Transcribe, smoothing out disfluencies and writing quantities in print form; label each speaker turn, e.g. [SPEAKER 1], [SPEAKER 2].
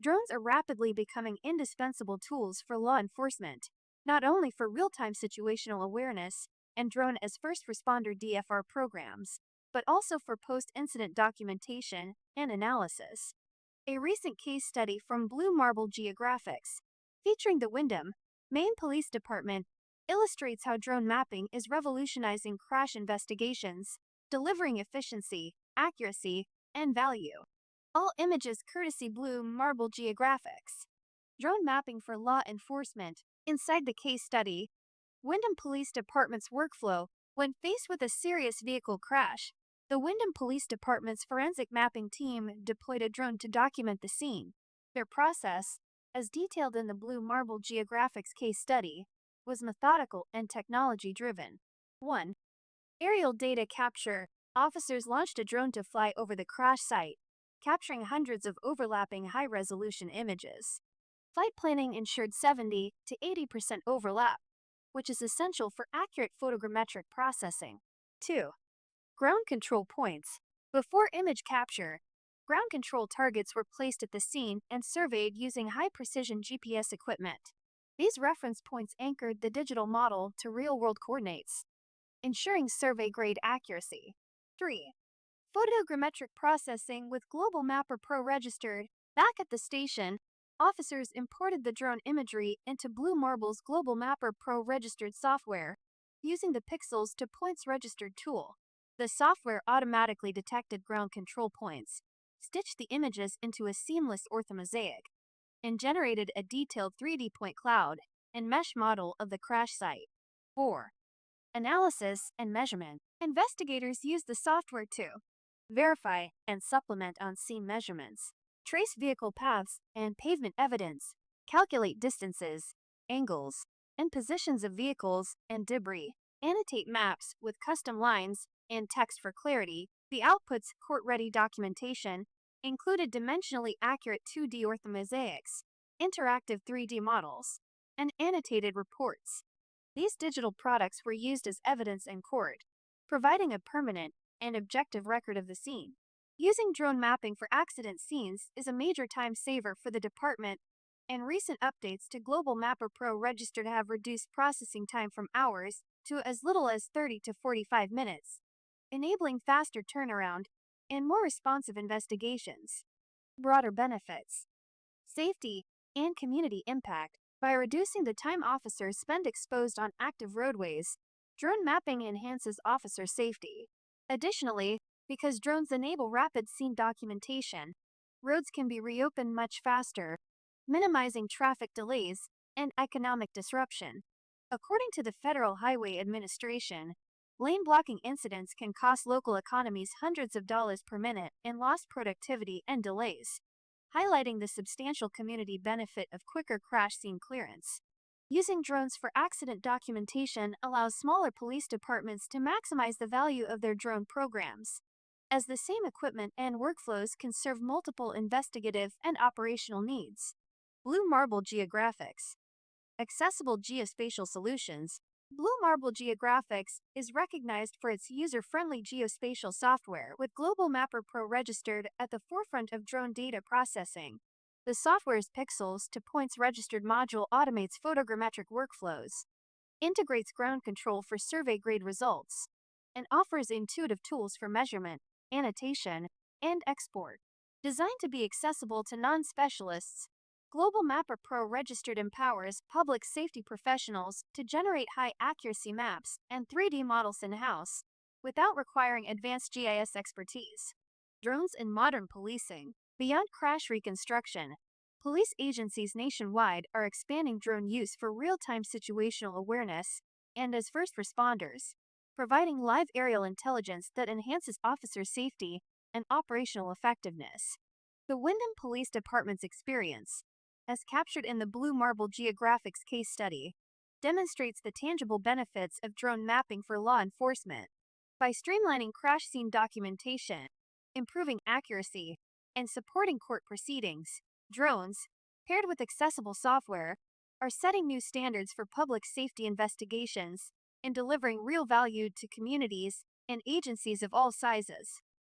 [SPEAKER 1] Drones are rapidly becoming indispensable tools for law enforcement, not only for real-time situational awareness and drone as first responder DFR programs, but also for post-incident documentation and analysis. A recent case study from Blue Marble Geographics, featuring the Windham, Maine Police Department, illustrates how drone mapping is revolutionizing crash investigations, delivering efficiency, accuracy, and value. All images courtesy Blue Marble Geographics. Drone mapping for law enforcement. Inside the case study, Windham Police Department's workflow when faced with a serious vehicle crash. The Windham Police Department's forensic mapping team deployed a drone to document the scene. Their process, as detailed in the Blue Marble Geographics case study, was methodical and technology-driven. 1. Aerial data capture. Officers launched a drone to fly over the crash site, capturing hundreds of overlapping high-resolution images. Flight planning ensured 70 to 80% overlap, which is essential for accurate photogrammetric processing. 2. Ground control points. Before image capture, ground control targets were placed at the scene and surveyed using high-precision GPS equipment. These reference points anchored the digital model to real-world coordinates, ensuring survey-grade accuracy. 3. Photogrammetric processing with Global Mapper Pro registered. Back at the station, officers imported the drone imagery into Blue Marble's Global Mapper Pro registered software, using the Pixels to Points registered tool. The software automatically detected ground control points, stitched the images into a seamless orthomosaic, and generated a detailed 3D point cloud and mesh model of the crash site. 4. Analysis and measurement. Investigators use the software to verify and supplement on-scene measurements, trace vehicle paths and pavement evidence, calculate distances, angles, and positions of vehicles and debris, annotate maps with custom lines and text for clarity. The output's court-ready documentation included dimensionally accurate 2D orthomosaics, interactive 3D models, and annotated reports. These digital products were used as evidence in court, providing a permanent and objective record of the scene. Using drone mapping for accident scenes is a major time saver for the department, and recent updates to Global Mapper Pro Registered have reduced processing time from hours to as little as 30 to 45 minutes, enabling faster turnaround and more responsive investigations. Broader benefits: safety and community impact. By reducing the time officers spend exposed on active roadways, drone mapping enhances officer safety. Additionally, because drones enable rapid scene documentation, roads can be reopened much faster, minimizing traffic delays and economic disruption. According to the Federal Highway Administration, lane blocking incidents can cost local economies hundreds of dollars per minute in lost productivity and delays, highlighting the substantial community benefit of quicker crash scene clearance. Using drones for accident documentation allows smaller police departments to maximize the value of their drone programs, as the same equipment and workflows can serve multiple investigative and operational needs. Blue Marble Geographics. Accessible geospatial solutions. Blue Marble Geographics is recognized for its user-friendly geospatial software, with Global Mapper Pro registered at the forefront of drone data processing. The software's Pixels to Points registered module automates photogrammetric workflows, integrates ground control for survey-grade results, and offers intuitive tools for measurement, annotation, and export. Designed to be accessible to non-specialists, Global Mapper Pro registered empowers public safety professionals to generate high-accuracy maps and 3D models in-house, without requiring advanced GIS expertise. Drones in modern policing. Beyond crash reconstruction, police agencies nationwide are expanding drone use for real-time situational awareness and as first responders, providing live aerial intelligence that enhances officer safety and operational effectiveness. The Windham Police Department's experience, as captured in the Blue Marble Geographics case study, demonstrates the tangible benefits of drone mapping for law enforcement. By streamlining crash scene documentation, improving accuracy, and supporting court proceedings, drones, paired with accessible software, are setting new standards for public safety investigations and delivering real value to communities and agencies of all sizes.